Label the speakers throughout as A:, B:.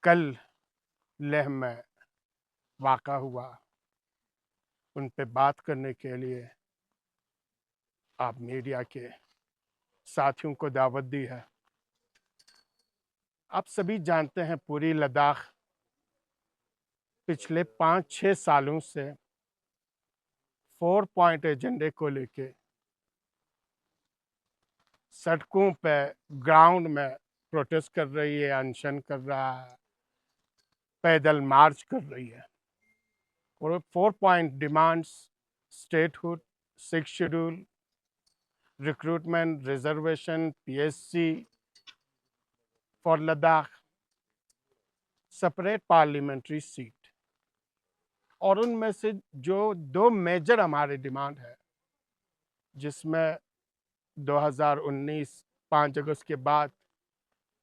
A: کل لیہ میں واقع ہوا ان پہ بات کرنے کے لیے آپ میڈیا کے ساتھیوں کو دعوت دی ہے۔ آپ سبھی جانتے ہیں پوری لداخ پچھلے 5-6 سالوں سے 4 پوائنٹ ایجنڈے کو لے کے سڑکوں پہ گراؤنڈ میں پروٹیسٹ کر رہی ہے، انشن کر رہا ہے، پیدل مارچ کر رہی ہے۔ اور 4 point demands statehood, 6 schedule, recruitment, reservation, P S C for Ladakh, separate parliamentary seat, اور ان میں سے جو 2 میجر ہمارے ڈیمانڈ ہے جس میں 2019 5 اگست کے بعد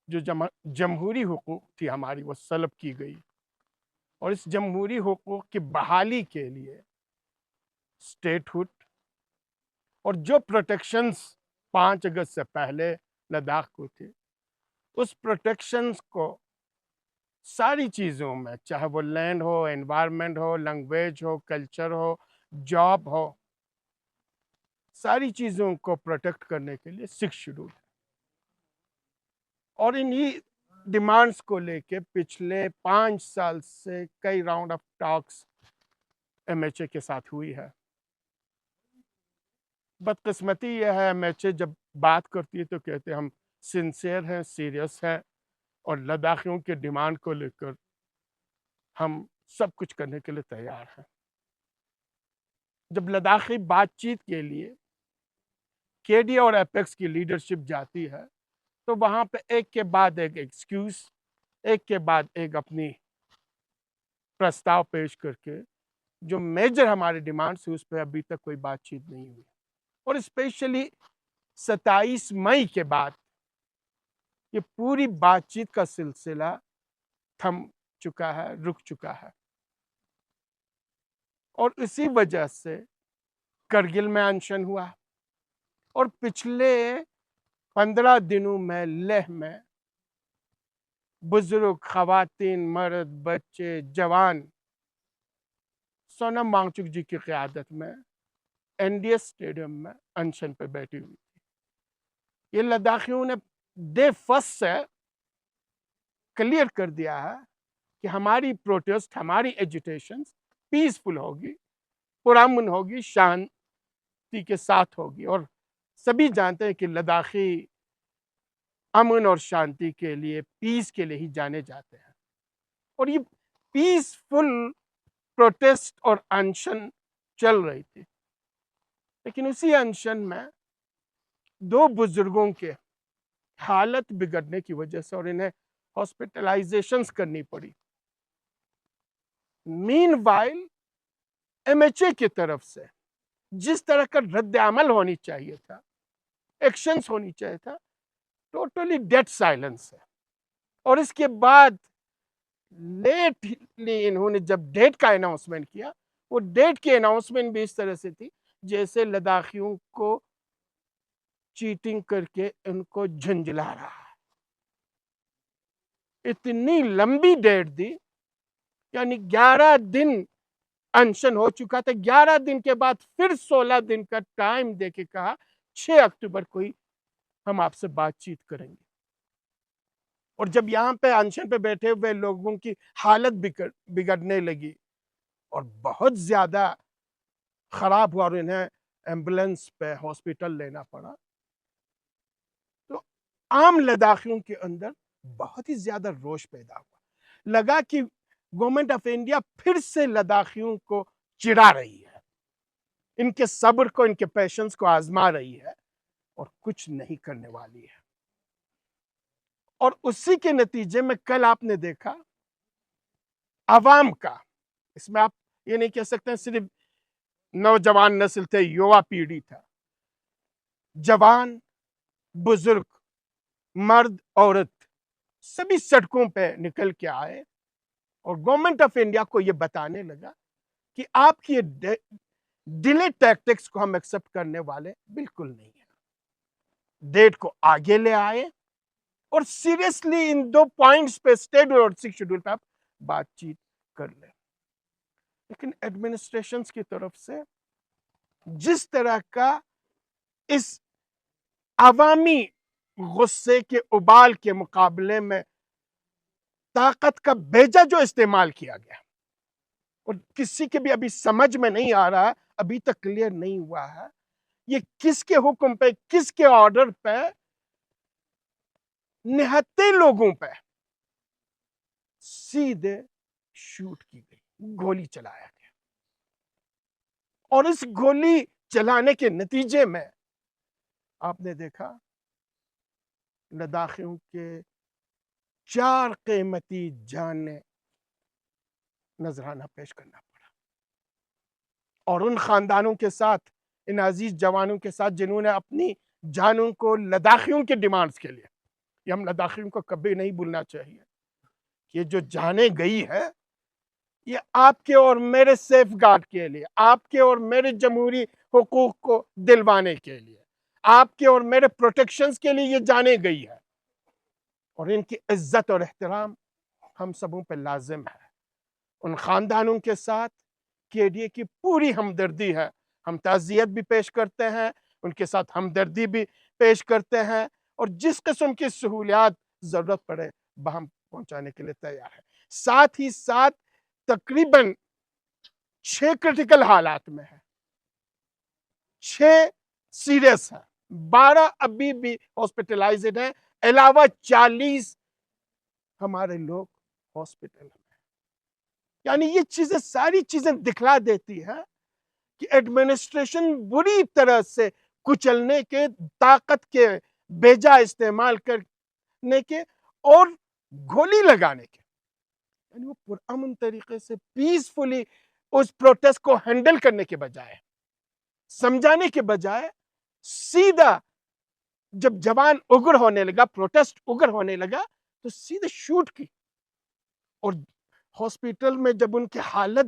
A: جو جمہوری حقوق تھی ہماری وہ سلب کی گئی، اور اس جمہوری حقوق کی بحالی کے لیے اسٹیٹ ہوڈ اور جو پروٹیکشنز 5 اگست سے پہلے لداخ کو تھی اس پروٹیکشنز کو ساری چیزوں میں، چاہے وہ لینڈ ہو، انوائرمنٹ ہو، لینگویج ہو، کلچر ہو، جاب ہو، ساری چیزوں کو پروٹیکٹ کرنے کے لیے 6 شیڈول ہے۔ اور انہی ڈیمانڈز کو لے کے پچھلے 5 سال سے کئی round of talks M H A کے ساتھ ہوئی ہے۔ بدقسمتی یہ ہے ایم ایچ اے جب بات کرتی ہے تو کہتے ہیں ہم سنسیئر ہیں، سیریس ہیں، اور لداخیوں کے ڈیمانڈ کو لے کر ہم سب کچھ کرنے کے لیے تیار ہیں۔ جب لداخی بات چیت کے لیے کے ڈی اور ایپیکس کی لیڈرشپ جاتی ہے تو وہاں پہ ایک کے بعد ایک ایکسکیوز، ایک کے بعد ایک اپنی پرستاؤ پیش کر کے جو میجر ہمارے ڈیمانڈس ہیں اس پہ ابھی تک کوئی بات چیت نہیں ہوئی، اور اسپیشلی 27 مئی کے بعد یہ پوری بات چیت کا سلسلہ تھم چکا ہے، رک چکا ہے، اور اسی وجہ سے کرگل میں انشن ہوا، اور پچھلے 15 دنوں میں لیہ میں بزرگ، خواتین، مرد، بچے، جوان سونم وانگچک جی کی قیادت میں این ڈی ایس اسٹیڈیم میں انشن پہ بیٹھی ہوئی تھی۔ یہ لداخیوں نے ڈے فرسٹ سے کلیئر کر دیا ہے کہ ہماری پروٹیسٹ، ہماری ایجیٹیشن پیسفل ہوگی، پرامن ہوگی، شانتی کے ساتھ ہوگی، اور سبھی جانتے ہیں کہ لداخی امن اور شانتی کے لیے، پیس کے لیے ہی جانے جاتے ہیں، اور یہ پیسفل پروٹیسٹ اور انشن چل رہی تھی۔ لیکن اسی انشن میں 2 بزرگوں کے حالت بگڑنے کی وجہ سے اور انہیں ہاسپٹلائزیشنز کرنی پڑی۔ مین وائل ایم ایچ اے کی طرف سے جس طرح کا رد عمل ہونی چاہیے تھا، ایکشنز ہونی چاہیے تھا، ٹوٹلی ڈیڈ سائلنس ہے۔ اور اس کے بعد لیٹلی انہوں نے جب ڈیٹ کا اناؤنسمنٹ کیا، وہ ڈیٹ کی اناؤنسمنٹ بھی اس طرح سے تھی جیسے لداخیوں کو چیٹنگ کر کے ان کو جھنجھلا رہا ہے۔ اتنی لمبی ڈیٹ دی، یعنی 11 دن انشن ہو چکا تھا، 11 دن کے بعد پھر 16 دن کا ٹائم دے کے کہا 6 اکتوبر کو ہی ہم آپ سے بات چیت کریں گے۔ اور جب یہاں پہ انشن پہ بیٹھے ہوئے لوگوں کی حالت بگڑنے لگی اور بہت زیادہ خراب ہوا اور انہیں ایمبولنس پہ ہاسپٹل لینا پڑا، تو عام لداخیوں کے اندر بہت ہی زیادہ روش پیدا ہوا۔ لگا کہ گورنمنٹ آف انڈیا پھر سے لداخیوں کو چڑھا رہی ہے، ان کے صبر کو، ان کے پیشنس کو آزما رہی ہے اور کچھ نہیں کرنے والی ہے۔ اور اسی کے نتیجے میں کل آپ نے دیکھا عوام کا، اس میں آپ یہ نہیں کہہ سکتے صرف نوجوان نسل تھے، یووا پیڑھی تھا، جوان، بزرگ، مرد، عورت، سبھی سڑکوں پہ نکل کے آئے اور گورنمنٹ آف انڈیا کو یہ بتانے لگا کہ آپ کی ڈیلے ٹیکٹکس کو ہم ایکسپٹ کرنے والے بالکل نہیں ہیں۔ ڈیٹ کو آگے لے آئے اور سیریسلی ان 2 پوائنٹس پہ اسٹیٹ اور 6 شیڈول پہ آپ بات چیت کر لیں. لیکن ایڈمنسٹریشنز کی طرف سے جس طرح کا اس عوامی غصے کے ابال کے مقابلے میں طاقت کا بیجا جو استعمال کیا گیا، اور کسی کے بھی ابھی سمجھ میں نہیں آ رہا، ابھی تک کلیئر نہیں ہوا ہے یہ کس کے حکم پہ، کس کے آرڈر پہ، نہتے لوگوں پہ سیدھے شوٹ کی گئی، گولی چلایا گیا. اور اس گولی چلانے کے نتیجے میں آپ نے دیکھا لداخیوں کے 4 قیمتی جانیں نذرانہ پیش کرنا پڑا. اور ان خاندانوں کے ساتھ، ان عزیز جوانوں کے ساتھ جنہوں نے اپنی جانوں کو لداخیوں کے ڈیمانڈز کے لیے، یہ ہم لداخیوں کو کبھی نہیں بھولنا چاہیے، یہ جو جانیں گئی ہے یہ آپ کے اور میرے سیف گارڈ کے لیے، آپ کے اور میرے جمہوری حقوق کو دلوانے کے لیے، آپ کے اور میرے پروٹیکشنز کے لیے یہ جانیں گئی ہے. اور ان کی عزت اور احترام ہم سبوں پہ لازم ہے. ان خاندانوں کے ساتھ KDA کی پوری ہمدردی ہے. ہم تعزیت بھی پیش کرتے ہیں، ان کے ساتھ ہمدردی بھی پیش کرتے ہیں، اور جس قسم کی سہولیات ضرورت پڑے ہم پہنچانے کے لیے تیار ہیں. ساتھ ہی ساتھ تقریباً 6 کرٹیکل حالات میں ہے، 6 سیریس ہیں، 12 ابھی بھی ہاسپٹلائزڈ ہیں، علاوہ 40 ہمارے لوگ ہاسپٹل میں. یعنی یہ چیزیں، ساری چیزیں دکھلا دیتی ہیں کہ ایڈمنسٹریشن بری طرح سے کچلنے کے، طاقت کے بیجا استعمال کرنے کے اور گولی لگانے کے، یعنی وہ پرامن طریقے سے پیسفلی اس پروٹیسٹ کو ہینڈل کرنے کے بجائے، سمجھانے کے بجائے، سیدھا جب جوان اگر ہونے لگا، پروٹیسٹ اگر ہونے لگا تو سیدھے شوٹ کی. اور ہاسپٹل میں جب ان کی حالت